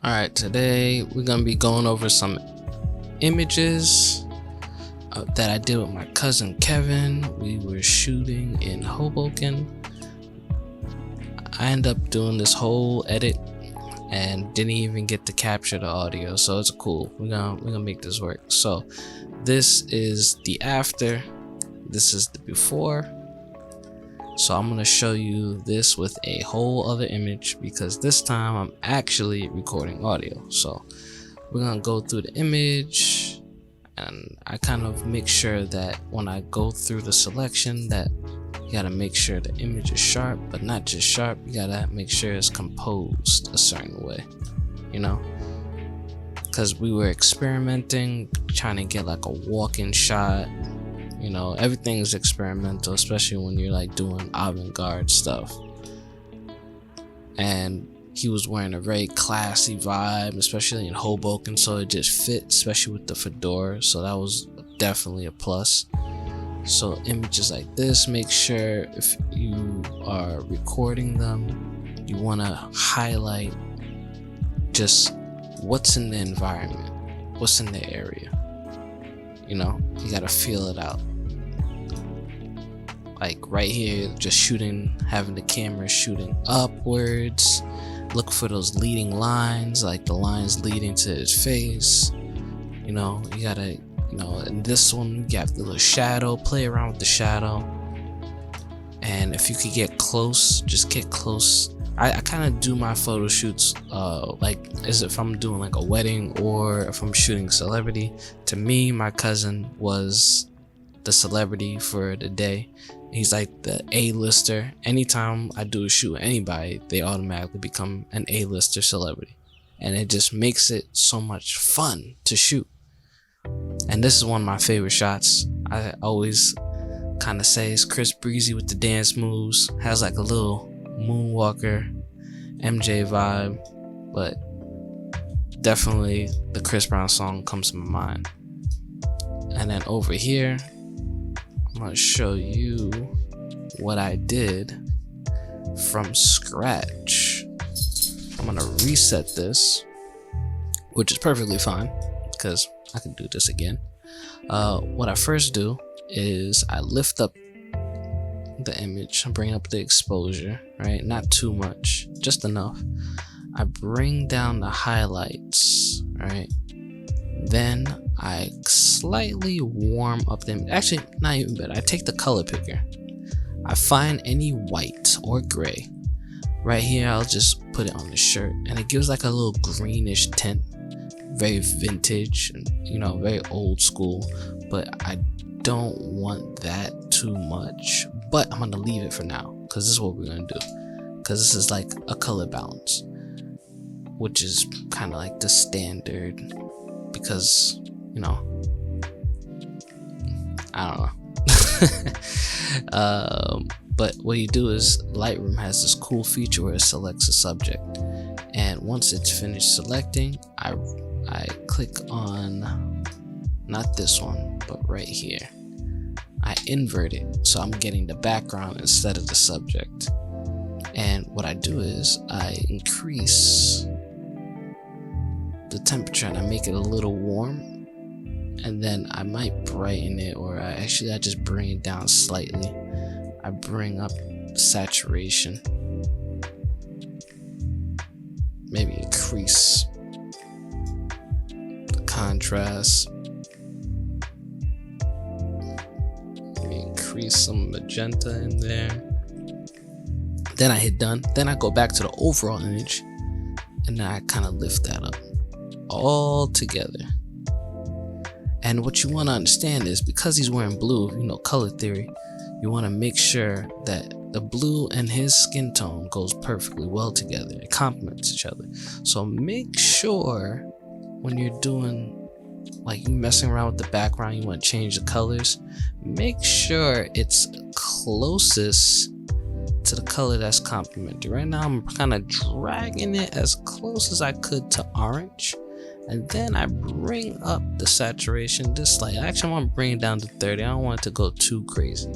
Alright, today we're gonna be going over some images that I did with my cousin Kevin. We were shooting in Hoboken. I ended up doing this whole edit and didn't even get to capture the audio, so it's cool. We're gonna make this work. So this is the after, this is the before. So I'm gonna show you this with a whole other image because this time I'm actually recording audio. So we're gonna go through the image, and I kind of make sure that when I go through the selection that you gotta make sure the image is sharp, but not just sharp, you gotta make sure it's composed a certain way, you know, because we were experimenting, trying to get like a walk-in shot. You know, everything's experimental, especially when you're like doing avant-garde stuff. And he was wearing a very classy vibe, especially in Hoboken, so it just fit, especially with the fedora. So that was definitely a plus. So images like this, make sure if you are recording them, you want to highlight just what's in the environment, what's in the area. You know, you gotta feel it out. Like right here, just shooting, having the camera shooting upwards. Look for those leading lines, like the lines leading to his face. You know, you gotta, you know, in this one, you got the little shadow, play around with the shadow. And if you could get close, just get close. I kind of do my photo shoots like as if I'm doing like a wedding or if I'm shooting celebrity. To me, my cousin was the celebrity for the day. He's like the A-lister. Anytime I do a shoot with anybody, they automatically become an A-lister celebrity, and it just makes it so much fun to shoot. And this is one of my favorite shots. I always kind of say it's Chris Breezy with the dance moves, has like a little Moonwalker MJ vibe, but definitely the Chris Brown song comes to my mind. And then over here, I'm gonna show you what I did from scratch. I'm gonna reset this, which is perfectly fine because I can do this again. What I first do is I lift up the image, I bring up the exposure, right? Not too much, just enough. I bring down the highlights, right? Then I slightly warm up the image. Actually, not even better. I take the color picker. I find any white or gray. Right here, I'll just put it on the shirt, and it gives like a little greenish tint. Very vintage, and you know, very old school. But I don't want that too much. But I'm gonna leave it for now because this is what we're gonna do. Because this is like a color balance, which is kind of like the standard. Because, you know, I don't know. But what you do is Lightroom has this cool feature where it selects a subject, and once it's finished selecting, I click on not this one, but right here. I invert it, so I'm getting the background instead of the subject. And what I do is I increase the temperature and I make it a little warm, and then I might brighten it, or I just bring it down slightly. I bring up saturation, maybe increase the contrast, maybe increase some magenta in there. Then I hit done. Then I go back to the overall image, and then I kind of lift that up all together. And what you want to understand is, because he's wearing blue, you know, color theory, you want to make sure that the blue and his skin tone goes perfectly well together. It complements each other. So make sure when you're doing, like, you messing around with the background, you want to change the colors, make sure it's closest to the color that's complementary. Right now I'm kind of dragging it as close as I could to orange, and then I bring up the saturation just slightly. Actually, I want to bring it down to 30. I don't want it to go too crazy.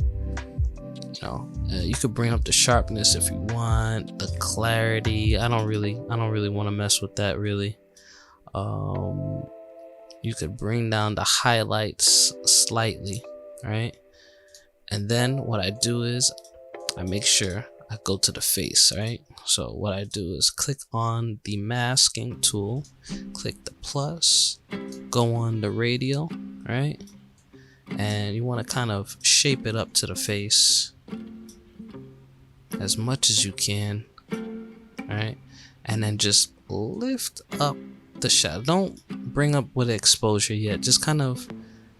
You could bring up the sharpness if you want, the clarity. I don't really want to mess with that really. You could bring down the highlights slightly, right? And then what I do is I make sure I go to the face, right? So what I do is click on the masking tool, click the plus, go on the radial, right? And you want to kind of shape it up to the face as much as you can, right? And then just lift up the shadow. Don't bring up with exposure yet, just kind of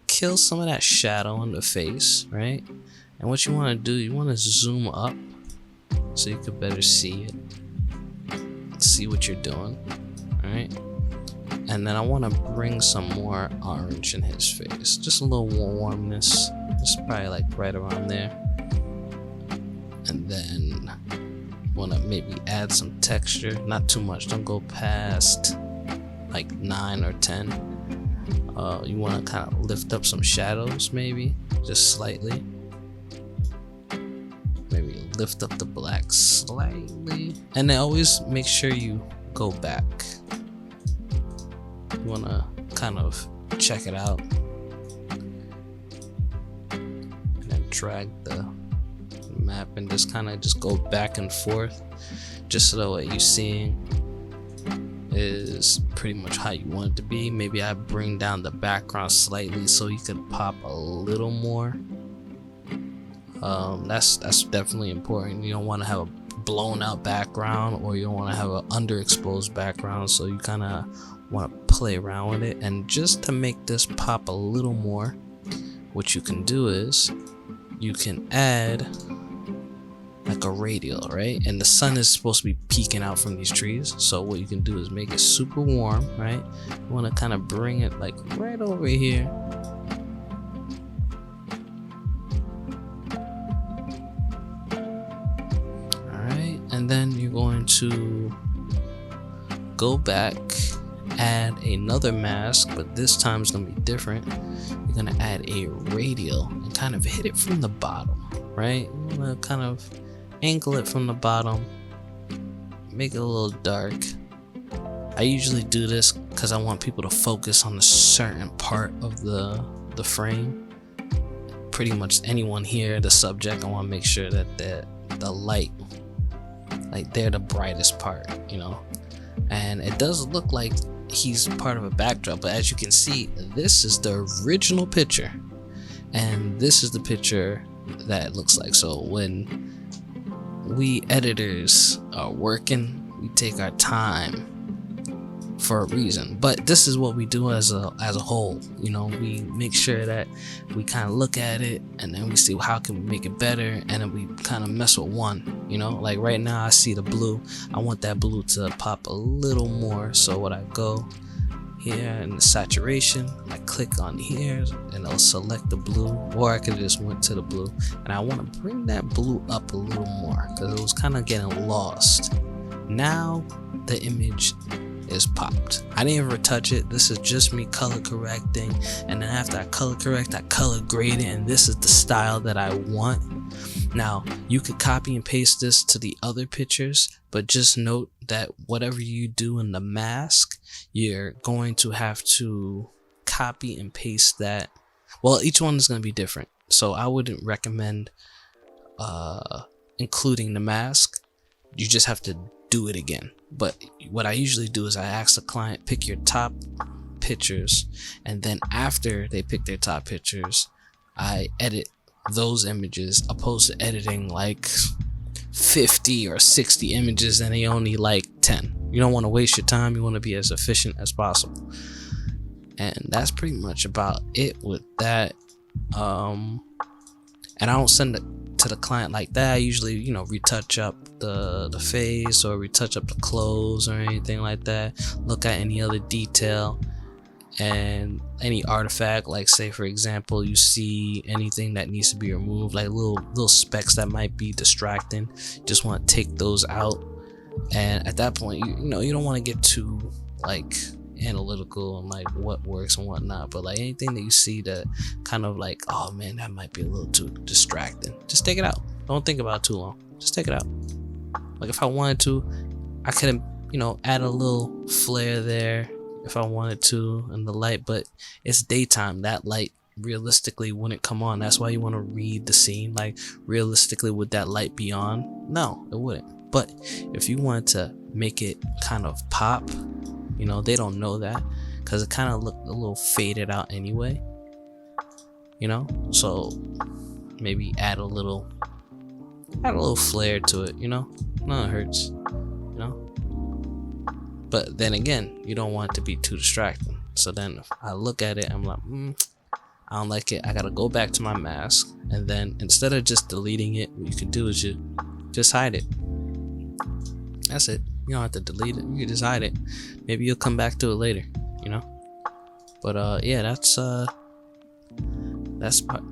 kill some of that shadow on the face, right? And what you want to do, you want to zoom up so you can better see it, see what you're doing, right? And then I want to bring some more orange in his face, just a little warmness, just probably like right around there. And then want to maybe add some texture, not too much, don't go past like 9 or 10. You want to kind of lift up some shadows, maybe just slightly. Maybe lift up the black slightly, and then always make sure you go back. You want to kind of check it out and then drag the map and just kind of just go back and forth, just so that what you're seeing is pretty much how you want it to be. Maybe I bring down the background slightly so you could pop a little more. That's definitely important. You don't want to have a blown out background, or you don't want to have an underexposed background, so you kind of want to play around with it. And just to make this pop a little more, what you can do is you can add like a radial, right? And the sun is supposed to be peeking out from these trees, so what you can do is make it super warm, right? You want to kind of bring it like right over here. And then you're going to go back, add another mask, but this time it's going to be different. You're going to add a radial and kind of hit it from the bottom, right? You want to kind of angle it from the bottom, make it a little dark. I usually do this because I want people to focus on a certain part of the frame. Pretty much anyone here, the subject, I want to make sure that the light, like they're the brightest part, and it does look like he's part of a backdrop, but as you can see, this is the original picture and this is the picture that it looks like. So when we editors are working, we take our time for a reason, but this is what we do as a whole. We make sure that we kind of look at it and then we see how can we make it better, and then we kind of mess with one. Like right now I see the blue, I want that blue to pop a little more, so what I go here in the saturation, I click on here and I'll select the blue, or I could just went to the blue, and I want to bring that blue up a little more because it was kind of getting lost. Now the image is popped. I didn't even retouch it. This is just me color correcting, and then after I color correct, I color grade it, and this is the style that I want. Now you could copy and paste this to the other pictures, but just note that whatever you do in the mask, you're going to have to copy and paste that. Well, each one is going to be different, so I wouldn't recommend including the mask. You just have to do it again. But what I usually do is I ask the client, pick your top pictures, and then after they pick their top pictures, I edit those images, opposed to editing like 50 or 60 images and they only like 10. You don't want to waste your time. You want to be as efficient as possible. And that's pretty much about it with that. And I don't send it to the client like that. I usually, retouch up the face, or retouch up the clothes or anything like that. Look at any other detail and any artifact, like say for example you see anything that needs to be removed, like little specks that might be distracting, just want to take those out. And at that point, you don't want to get too like analytical and like what works and whatnot, but like anything that you see that kind of like, oh man, that might be a little too distracting, just take it out. Don't think about it too long. Just take it out. Like if I wanted to, I could, add a little flare there if I wanted to in the light, but it's daytime. That light realistically wouldn't come on. That's why you want to read the scene. Like realistically, would that light be on? No, it wouldn't. But if you wanted to make it kind of pop, they don't know that because it kind of looked a little faded out anyway. So maybe add a little flare to it. No, it hurts. But then again, you don't want it to be too distracting. So then if I look at it, I'm like, I don't like it. I gotta go back to my mask, and then instead of just deleting it, what you can do is you just hide it. That's it. You don't have to delete it. You can just hide it. Maybe you'll come back to it later. But yeah, that's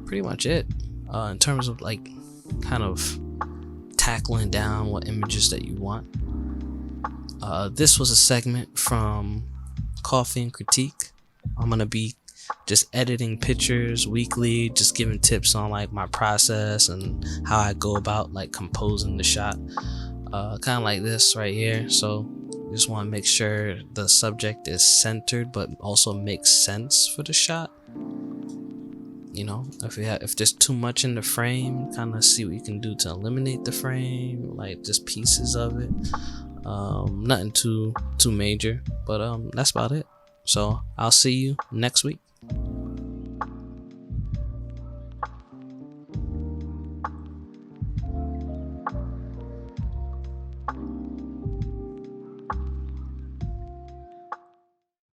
pretty much it. In terms of like kind of tackling down what images that you want. This was a segment from Coffee and Critique. I'm gonna be just editing pictures weekly, just giving tips on like my process and how I go about like composing the shot. Kind of like this right here. So you just want to make sure the subject is centered but also makes sense for the shot. If there's too much in the frame, kind of see what you can do to eliminate the frame, like just pieces of it. Nothing too major, but that's about it. So I'll see you next week.